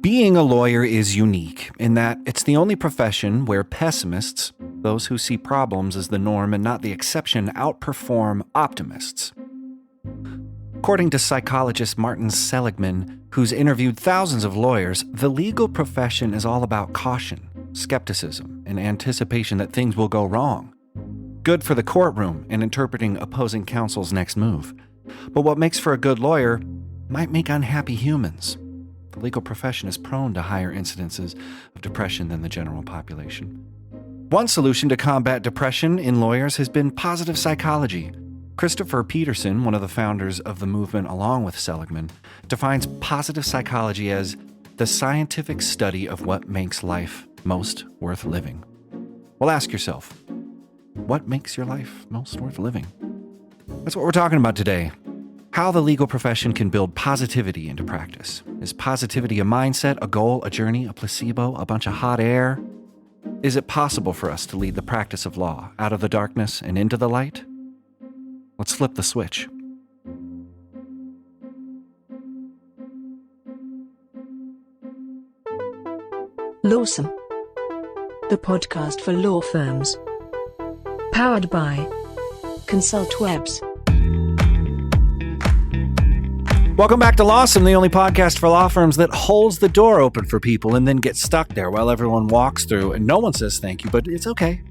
Being a lawyer is unique in that it's the only profession where pessimists, those who see problems as the norm and not the exception, outperform optimists. According to psychologist Martin Seligman, who's interviewed thousands of lawyers, the legal profession is all about caution, skepticism, and anticipation that things will go wrong. Good for the courtroom in interpreting opposing counsel's next move. But what makes for a good lawyer might make unhappy humans. The legal profession is prone to higher incidences of depression than the general population. One solution to combat depression in lawyers has been positive psychology. Christopher Peterson, one of the founders of the movement along with Seligman, defines positive psychology as the scientific study of what makes life most worth living. Well, ask yourself, what makes your life most worth living? That's what we're talking about today. How the legal profession can build positivity into practice. Is positivity a mindset, a goal, a journey, a placebo, a bunch of hot air? Is it possible for us to lead the practice of law out of the darkness and into the light? Let's flip the switch. Lawsome, the podcast for law firms. Powered by Consultwebs. Welcome back to Lawsome, the only podcast for law firms that holds the door open for people and then gets stuck there while everyone walks through and no one says thank you, but it's okay.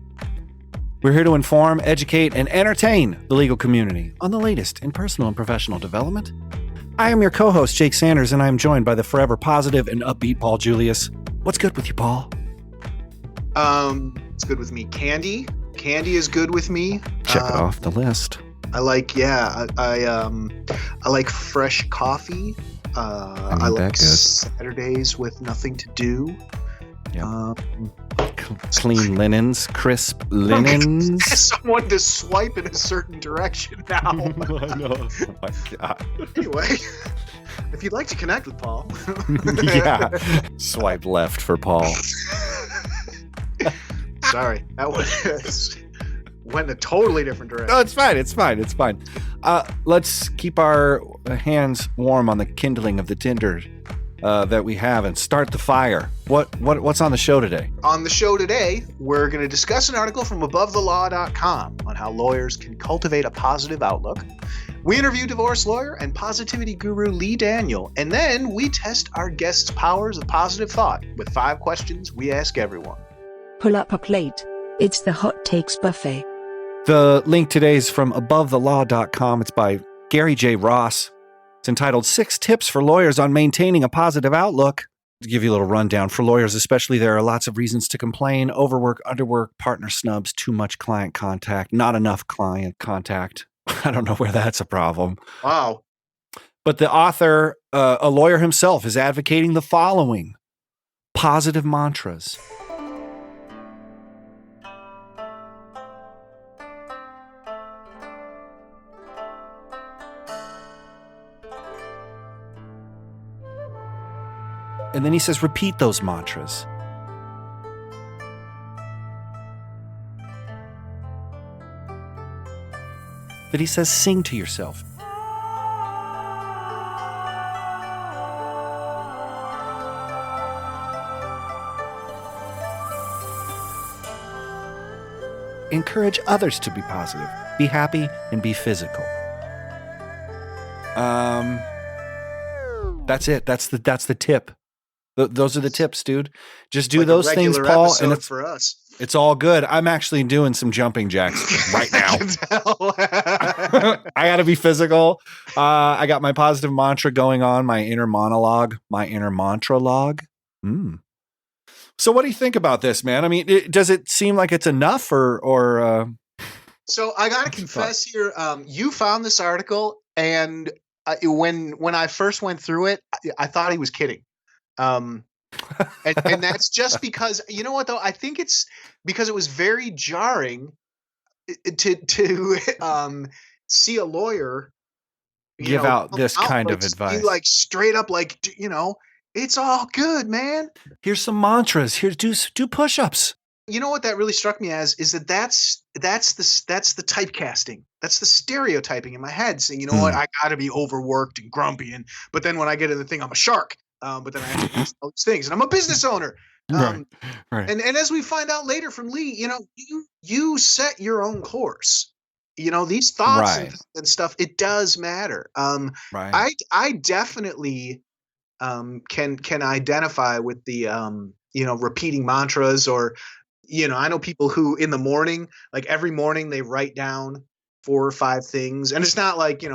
We're here to inform, educate, and entertain the legal community on the latest in personal and professional development. I am your co-host, Jake Sanders, and I am joined by the forever positive and upbeat Paul Julius. What's good with you, Paul? It's good with me. Candy is good with me. Check it off the list. I like fresh coffee. I like Saturdays with nothing to do. Yep. Clean linens, crisp linens. Someone to swipe in a certain direction now. I know. Oh my God. Anyway, if you'd like to connect with Paul. Yeah. Swipe left for Paul. Sorry, that went in a totally different direction. No, it's fine. Let's keep our hands warm on the kindling of the tinder that we have and start the fire. What's on the show today? On the show today, we're going to discuss an article from AboveTheLaw.com on how lawyers can cultivate a positive outlook. We interview divorce lawyer and positivity guru Lee Daniel, and then we test our guests' powers of positive thought with 5 questions we ask everyone. Pull up a plate. It's the Hot Takes Buffet. The link today is from AboveTheLaw.com. It's by Gary J. Ross. It's entitled 6 Tips for Lawyers on Maintaining a Positive Outlook. To give you a little rundown, for lawyers especially, there are lots of reasons to complain: overwork, underwork, partner snubs, too much client contact, not enough client contact. I don't know where that's a problem. Wow. But the author, a lawyer himself, is advocating the following positive mantras. And then he says, repeat those mantras. That he says, sing to yourself. Encourage others to be positive. Be happy and be physical. That's it. That's the tip. Those are the tips, dude. Just do like those things, Paul, and it's for us. It's all good. I'm actually doing some jumping jacks right now. I got to be physical. I got my positive mantra going on, my inner monologue, my inner mantra log. So what do you think about this, man? I mean, does it seem like it's enough or So I got to confess here, you found this article, and when I first went through it, I thought he was kidding. And that's just because, you know what though? I think it's because it was very jarring to see a lawyer give out this kind of advice, like straight up, like, you know, it's all good, man. Here's some mantras. Here, do push-ups. You know what that really struck me as is that's the typecasting. That's the stereotyping in my head, saying, you know what, I got to be overworked and grumpy, but then when I get in the thing, I'm a shark. but then I have to list all these things, and I'm a business owner. Right. Right. And as we find out later from Lee, you set your own course. These thoughts Right. and stuff, it does matter. Right. I definitely can identify with the repeating mantras, or I know people who in the morning, like every morning, they write down 4 or 5 things, and it's not like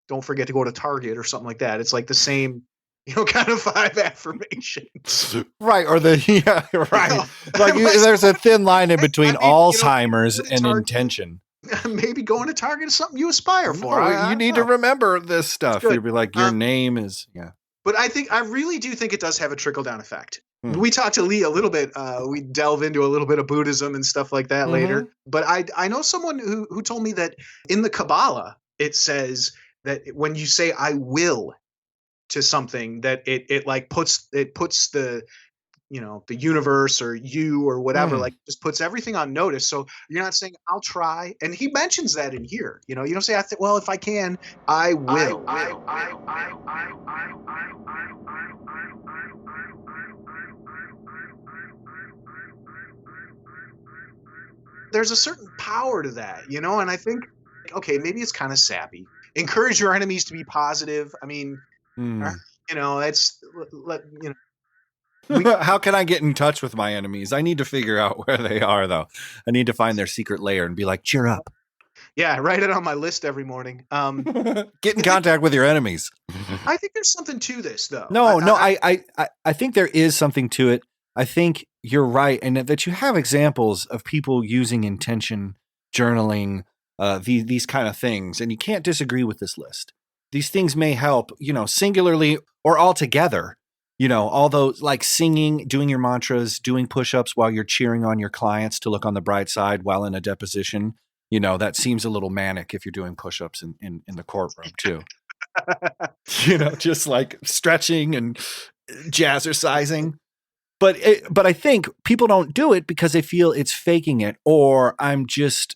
don't forget to go to Target or something like that. It's like the same kind of 5 affirmations. Right. Or yeah, right. Like My there's a son- thin line in hey, between I mean, Alzheimer's go to and Target, intention. maybe going to Target is something you aspire for. No, I you don't need to know. remember this It's stuff. good. You'd be like, your name is, yeah. But I really do think it does have a trickle down effect. Hmm. We talked to Lee a little bit. We delve into a little bit of Buddhism and stuff like that later. But I know someone who told me that in the Kabbalah it says that when you say "I will" to something, that it like puts the the universe or you or whatever, like just puts everything on notice. So you're not saying "I'll try," and he mentions that in here. You don't say well, if I can, I will. There's a certain power to that, and I think, okay, maybe it's kind of sappy. Encourage your enemies to be positive. I mean, it's How can I get in touch with my enemies? I need to figure out where they are, though. I need to find their secret lair and be like, cheer up. Yeah, write it on my list every morning. Get in contact with your enemies. I think there's something to this, though. No, I think there is something to it. I think you're right, and that you have examples of people using intention, journaling, these kind of things, and you can't disagree with this list. These things may help, singularly or all together. All those like singing, doing your mantras, doing push-ups while you're cheering on your clients to look on the bright side while in a deposition. That seems a little manic if you're doing push-ups in the courtroom too. Just like stretching and jazzercising. But I think people don't do it because they feel it's faking it, or I'm just,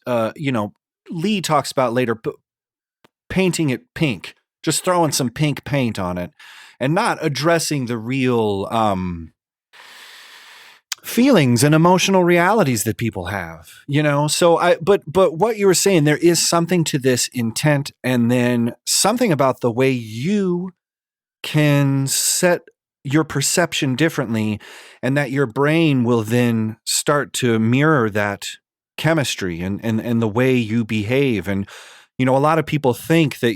Lee talks about later, painting it pink, just throwing some pink paint on it and not addressing the real feelings and emotional realities that people have, So but what you were saying, there is something to this intent, and then something about the way you can set your perception differently, and that your brain will then start to mirror that chemistry and the way you behave. And, a lot of people think that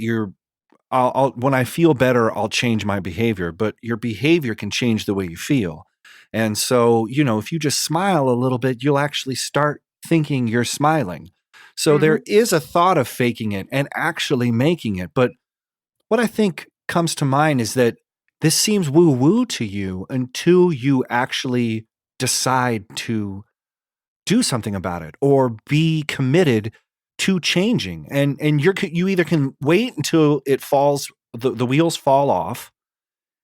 when I feel better, I'll change my behavior, but your behavior can change the way you feel. And so, if you just smile a little bit, you'll actually start thinking you're smiling. So there is a thought of faking it and actually making it. But what I think comes to mind is that this seems woo-woo to you until you actually decide to do something about it or be committed to changing. And you either can wait until it falls, the wheels fall off,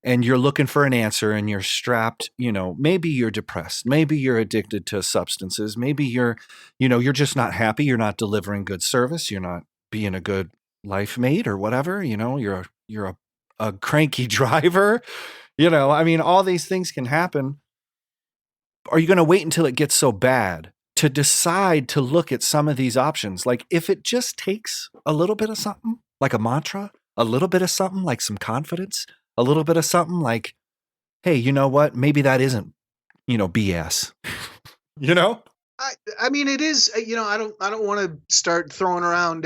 and you're looking for an answer and you're strapped, maybe you're depressed, maybe you're addicted to substances, maybe you're just not happy, you're not delivering good service, you're not being a good life mate or whatever, you're a cranky driver, all these things can happen. Are you going to wait until it gets so bad to decide to look at some of these options? Like if it just takes a little bit of something, like a mantra, a little bit of something like some confidence, a little bit of something like, hey, you know what? Maybe that isn't, BS. I mean, it is. I don't want to start throwing around,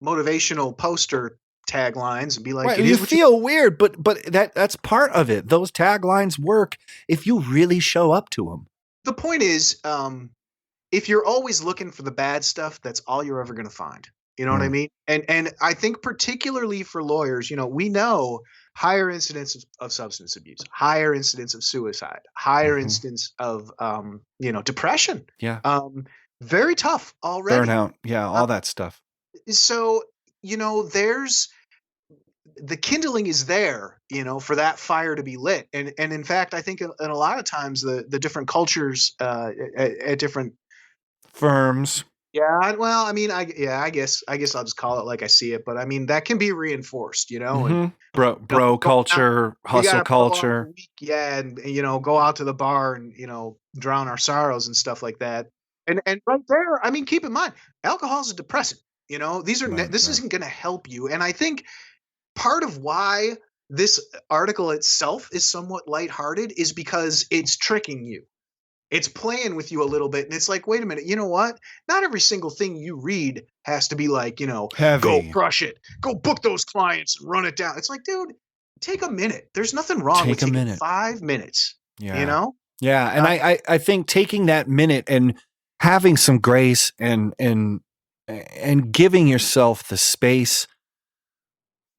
motivational poster taglines and be like, right, it you is what feel weird, but that's part of it. Those taglines work if you really show up to them. The point is, if you're always looking for the bad stuff, that's all you're ever going to find. You know what I mean? And I think particularly for lawyers, we know higher incidence of substance abuse, higher incidence of suicide, higher incidence of, depression. Yeah. Very tough already. Burnout. Yeah. All that stuff. So, there's the kindling is there, for that fire to be lit. And in fact, I think in a lot of times the different cultures at different firms, Well, I mean, I guess I'll just call it like I see it. But I mean, that can be reinforced, and Bro going out, culture, we hustle got to blow off the culture. week, yeah, and go out to the bar and drown our sorrows and stuff like that. And right there, I mean, keep in mind, alcohol is a depressant. Right, This right. isn't going to help you. And I think part of why this article itself is somewhat lighthearted is because it's tricking you. It's playing with you a little bit, and it's like, wait a minute, you know what? Not every single thing you read has to be like, go Heavy. crush it, go book those clients and run it down. It's like, dude, take a minute. There's nothing wrong with Take a taking minute. 5 minutes. You Yeah. know, Yeah, and uh, I think taking that minute and having some grace and giving yourself the space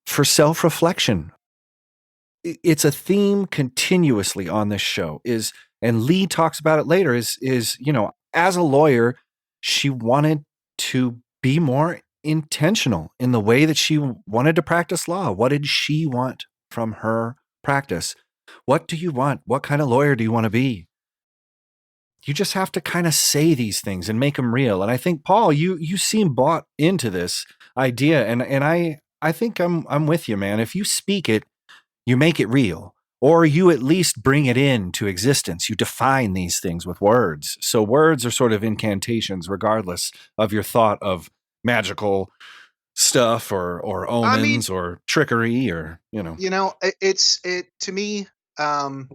for self-reflection. It's a theme continuously on this show is, and Lee talks about it later, is as a lawyer, she wanted to be more intentional in the way that she wanted to practice law. What did she want from her practice? What do you want? What kind of lawyer do you want to be? You just have to kind of say these things and make them real. And I think, Paul, you seem bought into this idea, and I think I'm with you, man. If you speak it, you make it real, or you at least bring it into existence. You define these things with words. So words are sort of incantations, regardless of your thought of magical stuff or I mean, omens or trickery or it to me. Um,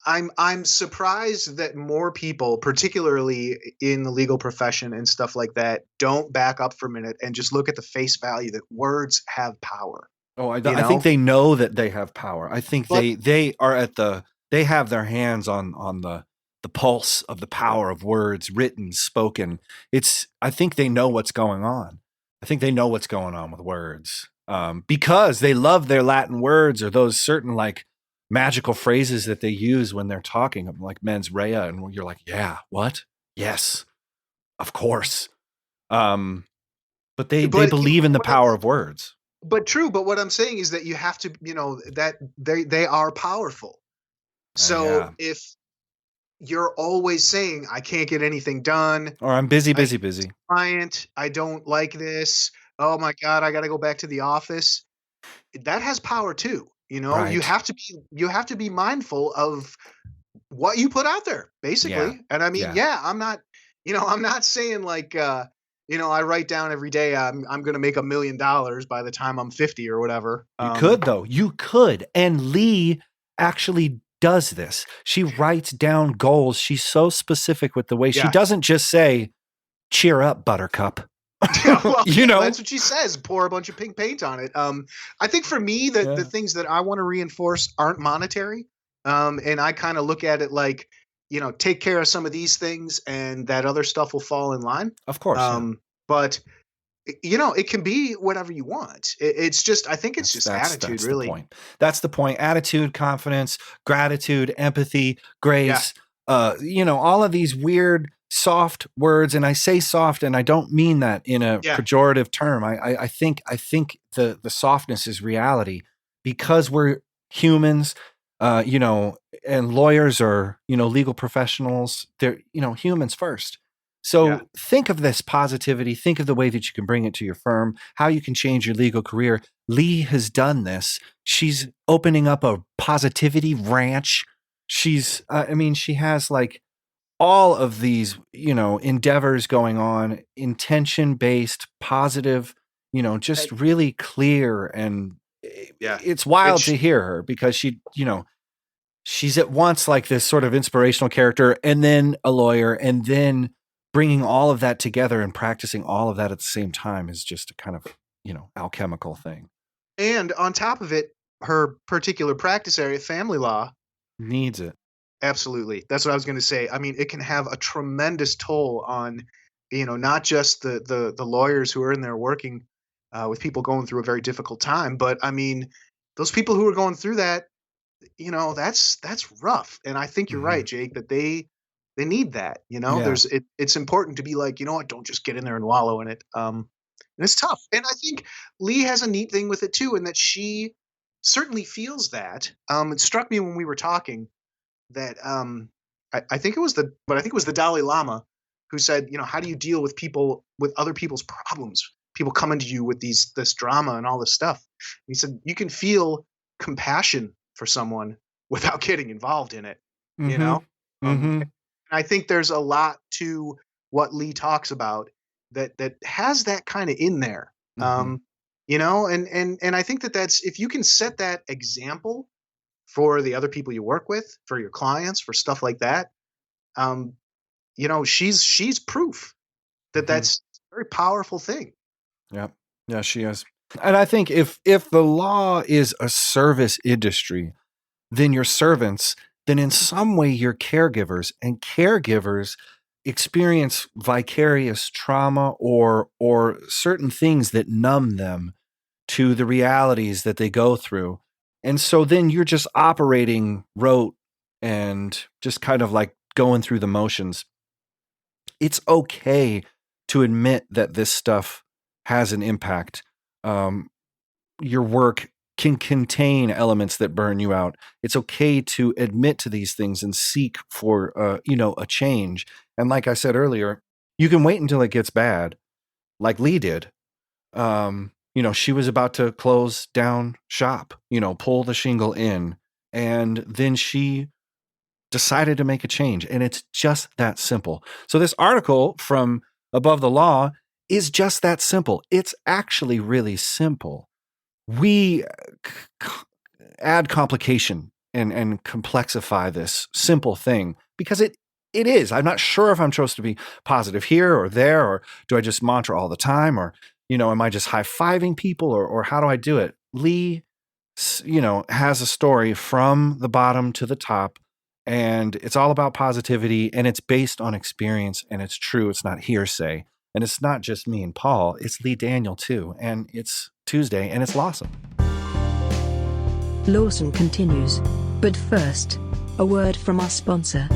I'm surprised that more people, particularly in the legal profession and stuff like that, don't back up for a minute and just look at the face value that words have power. Oh, You I think know, they know that they have power. I think but they are they have their hands on the pulse of the power of words, written, spoken. I think they know what's going on. I think they know what's going on with words, because they love their Latin words or those certain like magical phrases that they use when they're talking, like mens rea, and you're like, yeah, what? Yes, of course. Um, but they but believe in the power of words. true. But what I'm saying is that you have to, that they are powerful. So Yeah. if you're always saying, I can't get anything done, Or I'm busy, I busy, busy. client, I don't like this. Oh my God, I got to go back to the office. That has power too. Right. You have to be mindful of what you put out there, Yeah. basically. And I mean, Yeah. yeah, I'm not saying like, I write down every day, I'm going to make $1 million by the time I'm 50 or whatever. You could, though. You could. And Lee actually does this. She writes down goals. She's so specific with the way she Yeah. doesn't just say, cheer up, buttercup. Yeah, well, you yeah, know? that's what she says. Pour a bunch of pink paint on it. I think for me, the Yeah. things that I want to reinforce aren't monetary. And I kind of look at it like, take care of some of these things, and that other stuff will fall in line. Of course, yeah. But it can be whatever you want. It's just, I think it's just attitude, That's the really. point. That's the point. Attitude, confidence, gratitude, empathy, Yeah, grace, all of these weird soft words. And I say soft, and I don't mean that in a yeah, pejorative term. I think the softness is reality because we're humans, and lawyers are, legal professionals. They're, humans first. yeah. So think of this positivity. Think of the way that you can bring it to your firm, how you can change your legal career. Lee has done this. She's opening up a positivity ranch. She has like all of these, endeavors going on, intention based, positive, just And- really clear. And yeah. it's And wild to hear her because she's at once like this sort of inspirational character and then a lawyer, and then bringing all of that together and practicing all of that at the same time is just a kind of, alchemical thing. and on top of it, her particular practice area, family law. Needs it. Absolutely. That's what I was going to say. I mean, it can have a tremendous toll on, not just the lawyers who are in there working with people going through a very difficult time, but I mean, those people who are going through that, that's rough. And I think you're Hmm. right, Jake, that they need that. Yeah. It's important to be like, you know what, don't just get in there and wallow in it. And it's tough. And I think Lee has a neat thing with it too, in that she certainly feels that. It struck me when we were talking that I think it was the Dalai Lama who said, how do you deal with people with other people's problems? People coming to you with this drama and all this stuff. He said you can feel compassion for someone without getting involved in it. You Mm-hmm. know, Mm-hmm. and I think there's a lot to what Lee talks about that has that kind of in there. Mm-hmm. And I think that's if you can set that example for the other people you work with, for your clients, for stuff like that. Um, she's proof that Mm-hmm. that's a very powerful thing. Yeah. Yeah, she is. And I think if the law is a service industry, then your servants, then in some way you're caregivers, and caregivers experience vicarious trauma or certain things that numb them to the realities that they go through. And so then you're just operating rote and just kind of like going through the motions. It's okay to admit that this stuff has an impact. Um, your work can contain elements that burn you out. It's okay to admit to these things and seek for, a change. And like I said earlier, you can wait until it gets bad, like Lee did. She was about to close down shop, pull the shingle in, and then she decided to make a change. And it's just that simple. So this article from Above the Law is just that simple. It's actually really simple. We add complication and complexify this simple thing because it is. I'm not sure if I'm supposed to be positive here or there, or do I just mantra all the time, or am I just high-fiving people, or how do I do it? Lee, has a story from the bottom to the top, and it's all about positivity, and it's based on experience, and it's true. It's not hearsay, and it's not just me and Paul. It's Lee Daniel too, and it's Tuesday, and it's Lawson. Lawson continues. But first, a word from our sponsor.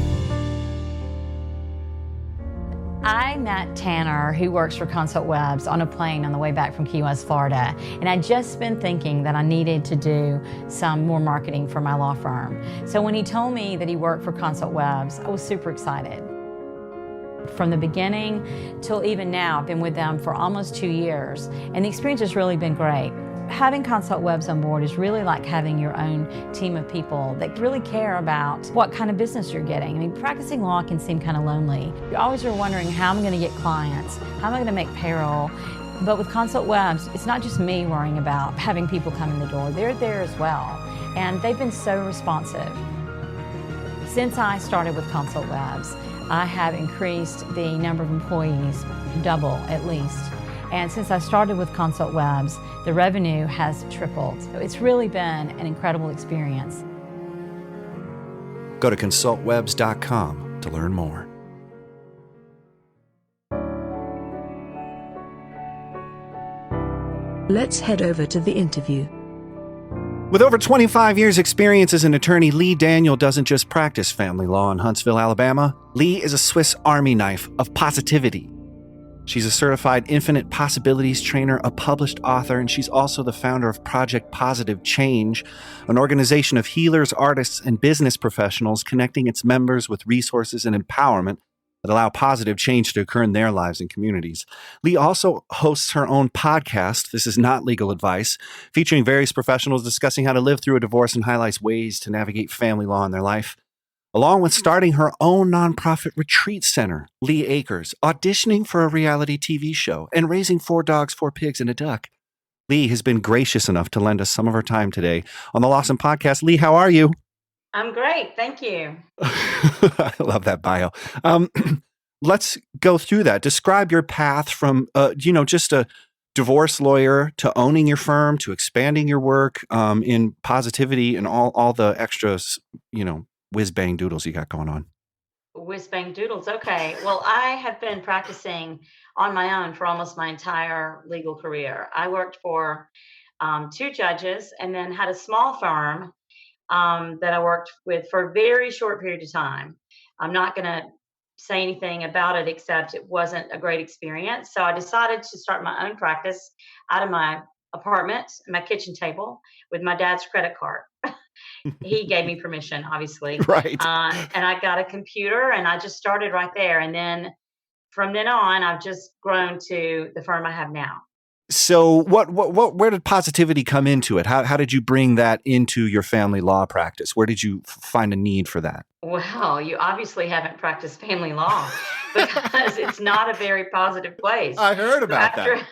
I met Tanner, who works for Consultwebs, on a plane on the way back from Key West, Florida. And I'd just been thinking that I needed to do some more marketing for my law firm. So when he told me that he worked for Consultwebs, I was super excited. From the beginning till even now, I've been with them for almost 2 years, and the experience has really been great. Having Consultwebs on board is really like having your own team of people that really care about what kind of business you're getting. I mean, practicing law can seem kind of lonely. You always are wondering, how am I going to get clients? How am I going to make payroll? But with Consultwebs, it's not just me worrying about having people come in the door. They're there as well, and they've been so responsive. Since I started with Consultwebs, I have increased the number of employees double at least. And since I started with Consultwebs, the revenue has tripled. So it's really been an incredible experience. Go to consultwebs.com to learn more. Let's head over to the interview. With over 25 years' experience as an attorney, Lee Daniel doesn't just practice family law in Huntsville, Alabama. Lee is a Swiss Army knife of positivity. She's a certified infinite possibilities trainer, a published author, and she's also the founder of Project Positive Change, an organization of healers, artists, and business professionals connecting its members with resources and empowerment that allow positive change to occur in their lives and communities. Lee also hosts her own podcast, This Is Not Legal Advice, featuring various professionals discussing how to live through a divorce and highlights ways to navigate family law in their life. Along with starting her own nonprofit retreat center, Lee Acres, auditioning for a reality TV show, and raising 4 dogs, 4 pigs, and a duck. Lee has been gracious enough to lend us some of her time today on the Lawson Podcast. Lee, how are you? I'm great, thank you. I love that bio. Let's go through that. Describe your path from, just a divorce lawyer to owning your firm to expanding your work in positivity and all the extras, whiz bang doodles you got going on. Whiz bang doodles. Okay. Well, I have been practicing on my own for almost my entire legal career. I worked for 2 judges and then had a small firm that I worked with for a very short period of time. I'm not going to say anything about it except it wasn't a great experience. So I decided to start my own practice out of my apartment, my kitchen table, with my dad's credit card. he gave me permission, obviously. Right. And I got a computer and I just started right there. And then from then on, I've just grown to the firm I have now. So where did positivity come into it? How did you bring that into your family law practice? Where did you find a need for that? Well, you obviously haven't practiced family law because it's not a very positive place. I heard So about that.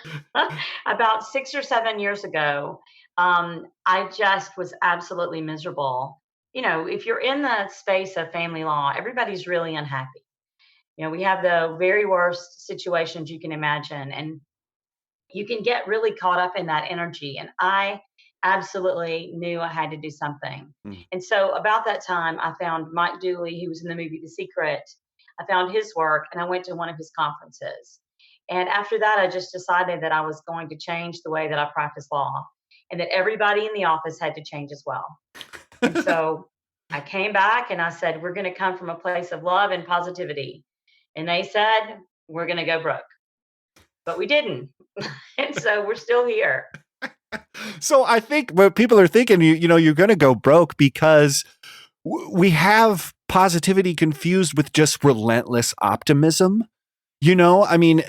about 6 or 7 years ago, I just was absolutely miserable. If you're in the space of family law, everybody's really unhappy. We have the very worst situations you can imagine, and you can get really caught up in that energy. And I absolutely knew I had to do something. Mm. And so about that time, I found Mike Dooley, who was in the movie The Secret. I found his work and I went to one of his conferences. And after that, I just decided that I was going to change the way that I practice law and that everybody in the office had to change as well. And so I came back and I said, we're going to come from a place of love and positivity. And they said, we're going to go broke. But we didn't. And so we're still here. So I think what people are thinking, you're going to go broke because we have positivity confused with just relentless optimism. I mean,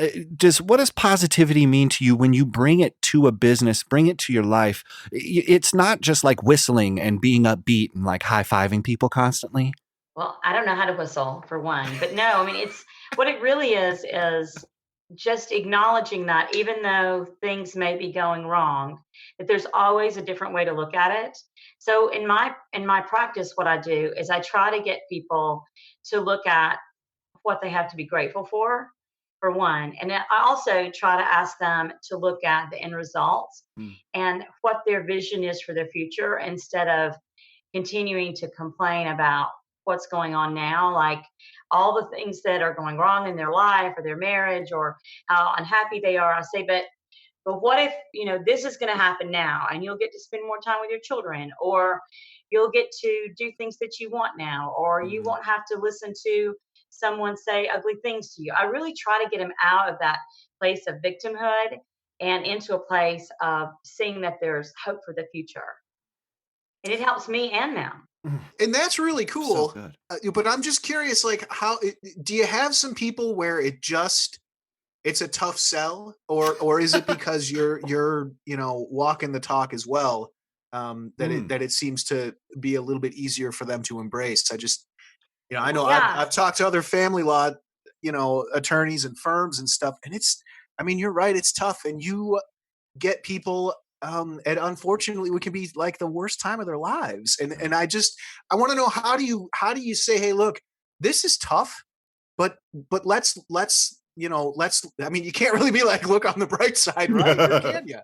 what does positivity mean to you when you bring it to a business, bring it to your life? It's not just like whistling and being upbeat and like high-fiving people constantly. Well, I don't know how to whistle for one, but no, I mean, it's what it really is just acknowledging that even though things may be going wrong, that there's always a different way to look at it. So in my practice, what I do is I try to get people to look at what they have to be grateful for one. And then I also try to ask them to look at the end results and what their vision is for their future instead of continuing to complain about what's going on now, like all the things that are going wrong in their life or their marriage or how unhappy they are. I say, but what if, this is going to happen now and you'll get to spend more time with your children, or you'll get to do things that you want now, or you won't have to listen to someone say ugly things to you. I really try to get them out of that place of victimhood and into a place of seeing that there's hope for the future. And it helps me and them. And that's really cool. So good. But I'm just curious, like, do you have some people where it's a tough sell, or is it because you're walking the talk as well, that it seems to be a little bit easier for them to embrace? I know I've talked to other family law, attorneys and firms and stuff, and you're right, it's tough, and you get people. And unfortunately, we can be like the worst time of their lives. And I want to know, how do you say, hey, look, this is tough, but let's, you can't really be like, look on the bright side, right? Or can you?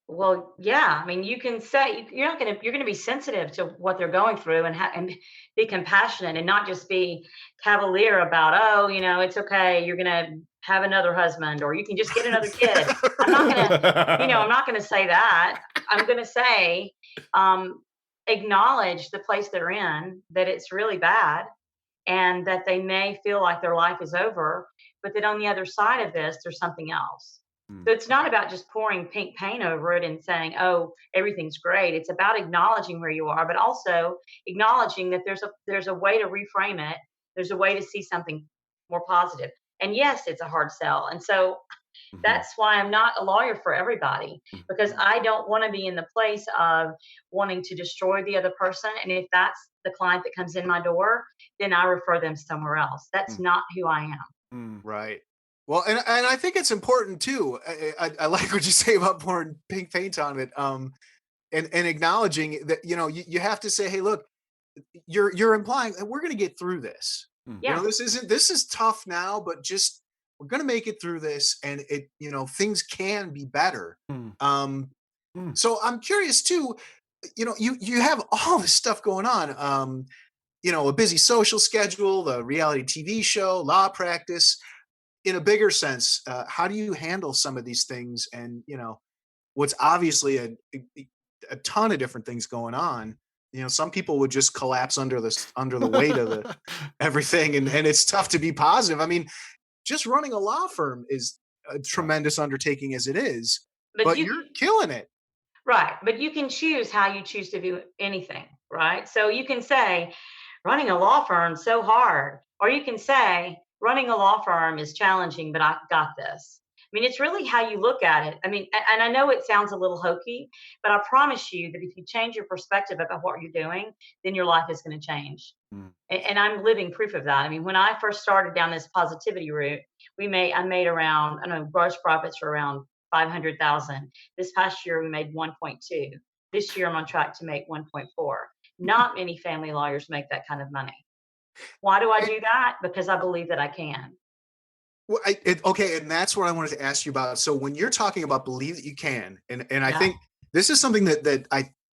Well, yeah. I mean, you can say you're going to be sensitive to what they're going through and be compassionate and not just be cavalier about, it's okay. You're going to have another husband, or you can just get another kid. I'm not going to say that. I'm going to say, acknowledge the place they're in, that it's really bad and that they may feel like their life is over, but that on the other side of this, there's something else. So it's not about just pouring pink paint over it and saying, oh, everything's great. It's about acknowledging where you are, but also acknowledging that there's a way to reframe it. There's a way to see something more positive. And yes, it's a hard sell. And so that's why I'm not a lawyer for everybody, because I don't want to be in the place of wanting to destroy the other person. And if that's the client that comes in my door, then I refer them somewhere else. That's not who I am. Right. Well, and I think it's important too. I like what you say about pouring pink paint on it, and acknowledging that you have to say, hey, look, you're implying that we're going to get through this. Yeah. This is tough now, but just we're going to make it through this, and things can be better. So I'm curious too. You have all this stuff going on. A busy social schedule, the reality TV show, law practice. In a bigger sense, how do you handle some of these things? And what's obviously a ton of different things going on. Some people would just collapse under the weight of the everything, and it's tough to be positive. I mean, just running a law firm is a tremendous undertaking as it is, but you're killing it. Right. But you can choose how you choose to do anything, right? So you can say, running a law firm's so hard. Or you can say, running a law firm is challenging, but I've got this. I mean, it's really how you look at it. I mean, and I know it sounds a little hokey, but I promise you that if you change your perspective about what you're doing, then your life is going to change. Mm. And I'm living proof of that. I mean, when I first started down this positivity route, I made around, I don't know, gross profits were around 500,000. This past year we made 1.2. This year I'm on track to make 1.4. Not many family lawyers make that kind of money. Why do I And, do that? Because I believe that I can. well, okay, and that's what I wanted to ask you about. So when you're talking about believe that you can, and I Yeah. think this is something that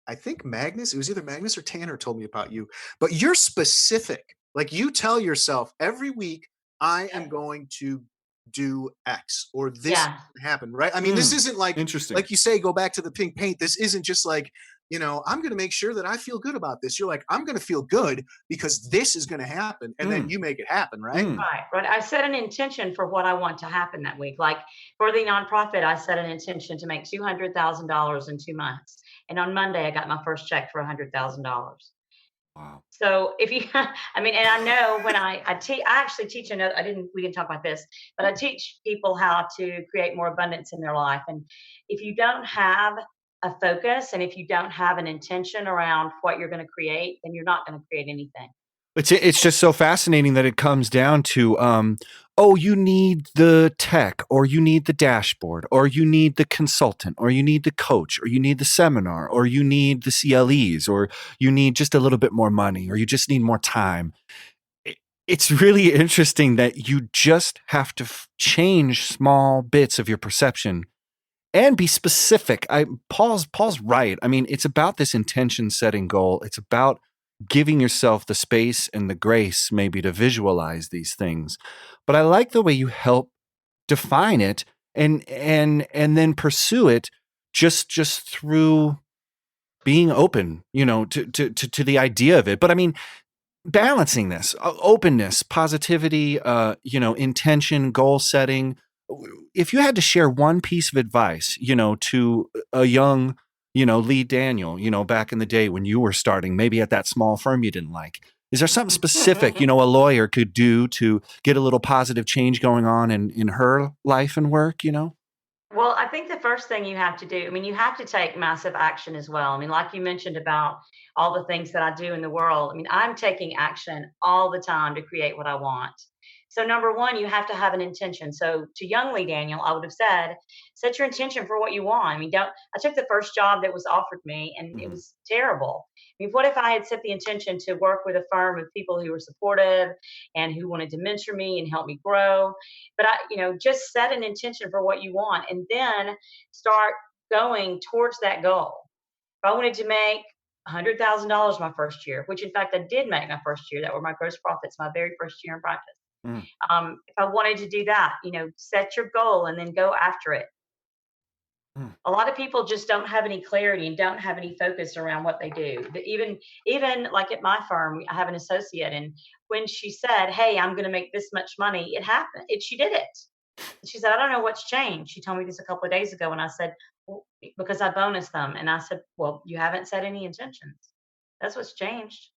I think Magnus, it was either Magnus or Tanner told me about you, but you're specific. Like you tell yourself every week, I am going to do X or this Yeah. happen, right? I mean, this Mm. isn't Interesting. like you say, go back to the pink paint. This isn't just like, I'm going to make sure that I feel good about this. You're like, I'm going to feel good because this is going to happen. And then Mm. you make it happen, right? Mm. Right, right. I set an intention for what I want to happen that week. Like for the nonprofit, I set an intention to make $200,000 in 2 months. And on Monday, I got my first check for $100,000. Wow. So if you, I mean, and I know when I actually teach another, we didn't talk about this, but I teach people how to create more abundance in their life. And if you don't have a focus and if you don't have an intention around what you're going to create, then you're not going to create anything. It's just so fascinating that it comes down to, oh, you need the tech, or you need the dashboard, or you need the consultant, or you need the coach, or you need the seminar, or you need the CLEs, or you need just a little bit more money, or you just need more time. I- It's really interesting that you just have to change small bits of your perception and be specific. Paul's right. I mean, it's about this intention setting goal. It's about giving yourself the space and the grace maybe to visualize these things. But I like the way you help define it and then pursue it just through being open, to the idea of it. But I mean, balancing this openness, positivity, intention, goal setting. If you had to share one piece of advice, to a young, Lee Daniel, back in the day when you were starting, maybe at that small firm you didn't like, is there something specific, a lawyer could do to get a little positive change going on in her life and work? Well, I think the first thing you have to do, I mean, you have to take massive action as well. I mean, like you mentioned about all the things that I do in the world, I mean, I'm taking action all the time to create what I want. So, number one, you have to have an intention. So, to young Lee Daniel, I would have said, set your intention for what you want. I mean, don't, I took the first job that was offered me and it Mhm. was terrible. I mean, what if I had set the intention to work with a firm of people who were supportive and who wanted to mentor me and help me grow? But just set an intention for what you want and then start going towards that goal. If I wanted to make $100,000 my first year, which in fact I did make my first year, that were my gross profits, my very first year in practice. Mm. If I wanted to do that, set your goal and then go after it. Mm. A lot of people just don't have any clarity and don't have any focus around what they do. Even like at my firm, I have an associate, and when she said, "Hey, I'm going to make this much money," it happened. She did it. She said, "I don't know what's changed." She told me this a couple of days ago, and I said, "Well, because I bonused them." And I said, "Well, you haven't set any intentions. That's what's changed."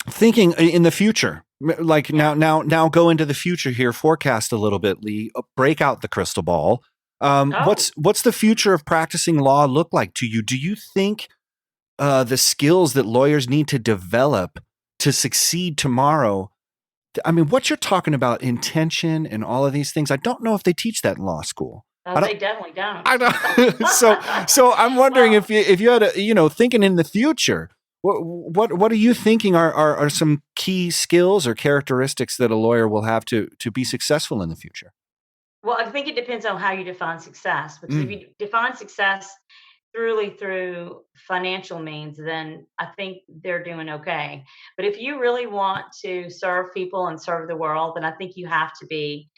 Thinking in the future, like Yeah. now go into the future here, forecast a little bit, Lee, break out the crystal ball. Oh, What's the future of practicing law look like to you? Do you think the skills that lawyers need to develop to succeed tomorrow? I mean, what you're talking about, intention and all of these things, I don't know if they teach that in law school. oh, I don't. they definitely don't. I don't. So I'm wondering Well, if you had thinking in the future, what are you thinking are some key skills or characteristics that a lawyer will have to be successful in the future? well, I think it depends on how you define success. Because if Mm. you define success truly through financial means, then I think they're doing okay. But if you really want to serve people and serve the world, then I think you have to be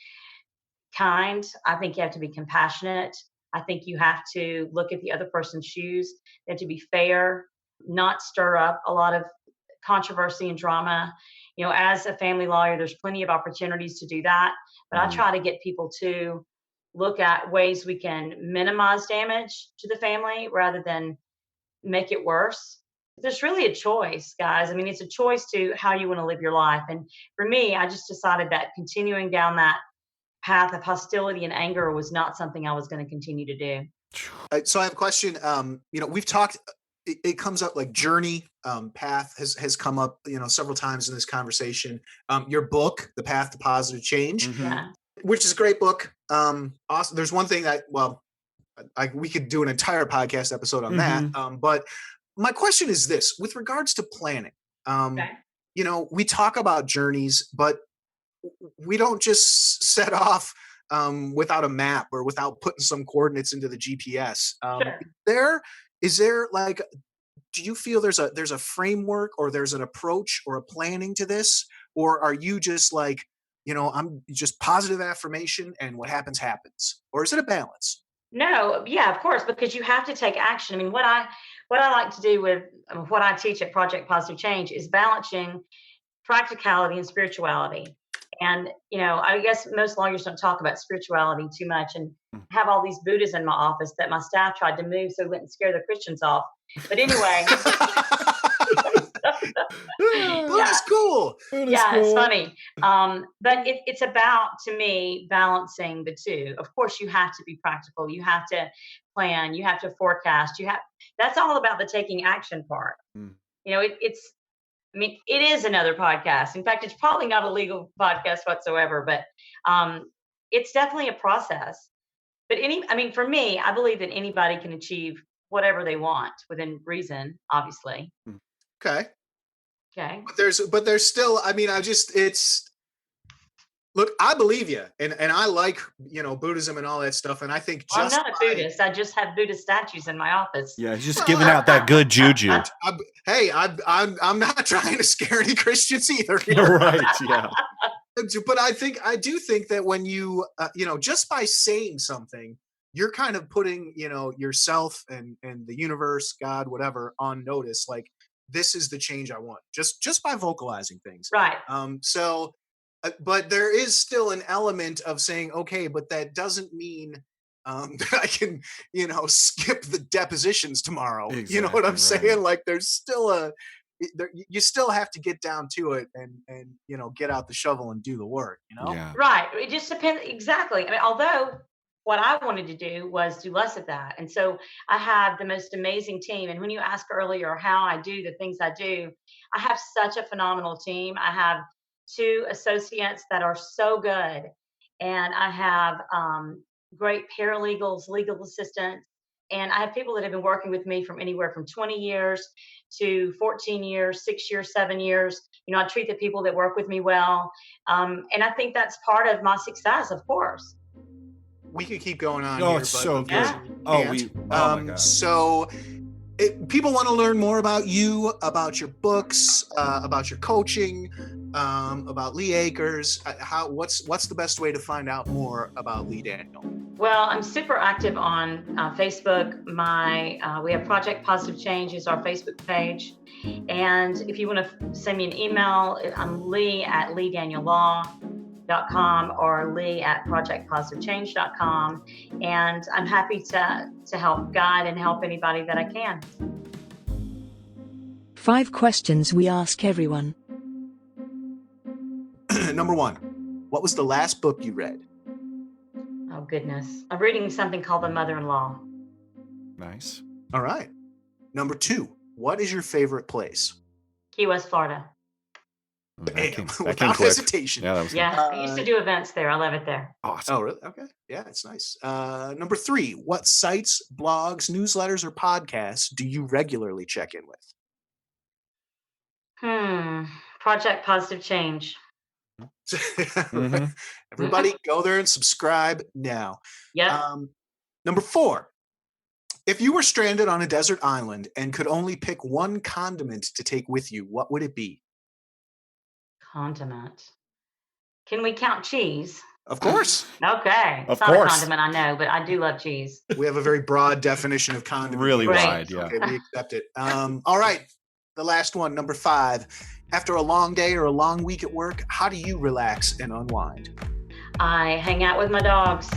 kind. I think you have to be compassionate. I think you have to look at the other person's shoes. You have to be fair, not stir up a lot of controversy and drama. As a family lawyer, there's plenty of opportunities to do that. But I Mm. try to get people to look at ways we can minimize damage to the family rather than make it worse. There's really a choice, guys. I mean, it's a choice to how you want to live your life. And for me, I just decided that continuing down that path of hostility and anger was not something I was going to continue to do. So I have a question. We've talked, it comes up like journey, path has come up, several times in this conversation. Your book, The Path to Positive Change, Yeah. which is a great book. Awesome. There's one thing that, we could do an entire podcast episode on that. But my question is this, with regards to planning, Okay. we talk about journeys, but we don't just set off without a map or without putting some coordinates into the GPS. Sure. Is there like, do you feel there's a framework or there's an approach or a planning to this? Or are you just like, I'm just positive affirmation and what happens, happens? Or is it a balance? No, yeah, of course, because you have to take action. I mean, what I like to do with what I teach at Project Positive Change is balancing practicality and spirituality. And, I guess most lawyers don't talk about spirituality too much, and have all these Buddhas in my office that my staff tried to move so it wouldn't scare the Christians off. But anyway. Buddha's cool. It's funny. But it's about, to me, balancing the two. Of course, you have to be practical. You have to plan. You have to forecast. That's all about the taking action part. It is another podcast. In fact, it's probably not a legal podcast whatsoever, but it's definitely a process. But for me, I believe that anybody can achieve whatever they want within reason, obviously. Okay. Okay. But there's still, look, I believe you. And I like, Buddhism and all that stuff. And I think I'm not a Buddhist. I just have Buddhist statues in my office. Yeah, just giving out that good juju. I'm not trying to scare any Christians either. Right, yeah. But I do think that when you, just by saying something, you're kind of putting, yourself and the universe, God, whatever, on notice. Like, this is the change I want, just by vocalizing things. Right. But there is still an element of saying, okay, but that doesn't mean that I can, skip the depositions tomorrow. Exactly, you know what I'm right. saying? Like, there's still you still have to get down to it and get out the shovel and do the work. Yeah. Right. It just depends. Exactly. Although what I wanted to do was do less of that. And so I have the most amazing team. And when you asked earlier how I do the things I do, I have such a phenomenal team. I have 2 associates that are so good. And I have great paralegals, legal assistants. And I have people that have been working with me from anywhere from 20 years to 14 years, 6 years, 7 years. I treat the people that work with me well. And I think that's part of my success, of course. We could keep going on. It's so good. Yeah. Oh my God. So people want to learn more about you, about your books, about your coaching, about Lee Akers. What's the best way to find out more about Lee Daniel? Well, I'm super active on Facebook. We have Project Positive Change is our Facebook page. And if you want to send me an email, I'm lee@leedaniel.law.com or lee@projectpositivechange.com. And I'm happy to help guide and help anybody that I can. 5 questions we ask everyone. Number 1, what was the last book you read? Oh, goodness. I'm reading something called The Mother-in-Law. Nice. All right. Number 2, what is your favorite place? Key West, Florida. Without hesitation. Yeah, that was I used to do events there. I love it there. awesome. Oh, really? Okay. Yeah, it's nice. Number 3, what sites, blogs, newsletters, or podcasts do you regularly check in with? Project Positive Change. Everybody go there and subscribe now. Yeah. Number 4, if you were stranded on a desert island and could only pick one condiment to take with you, what would it be? Condiment. Can we count cheese? Of course. Okay. Of It's not course. a condiment, I know, but I do love cheese. We have a very broad definition of condiment. Really Right. wide, yeah. Okay, we accept it. All right. The last one, number 5. After a long day or a long week at work, how do you relax and unwind? I hang out with my dogs.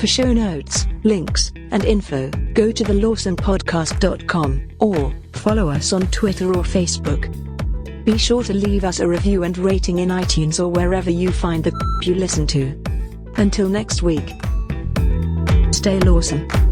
For show notes, links, and info, go to thelawsomepodcast.com or follow us on Twitter or Facebook. Be sure to leave us a review and rating in iTunes or wherever you find the you listen to. Until next week, stay lawsome.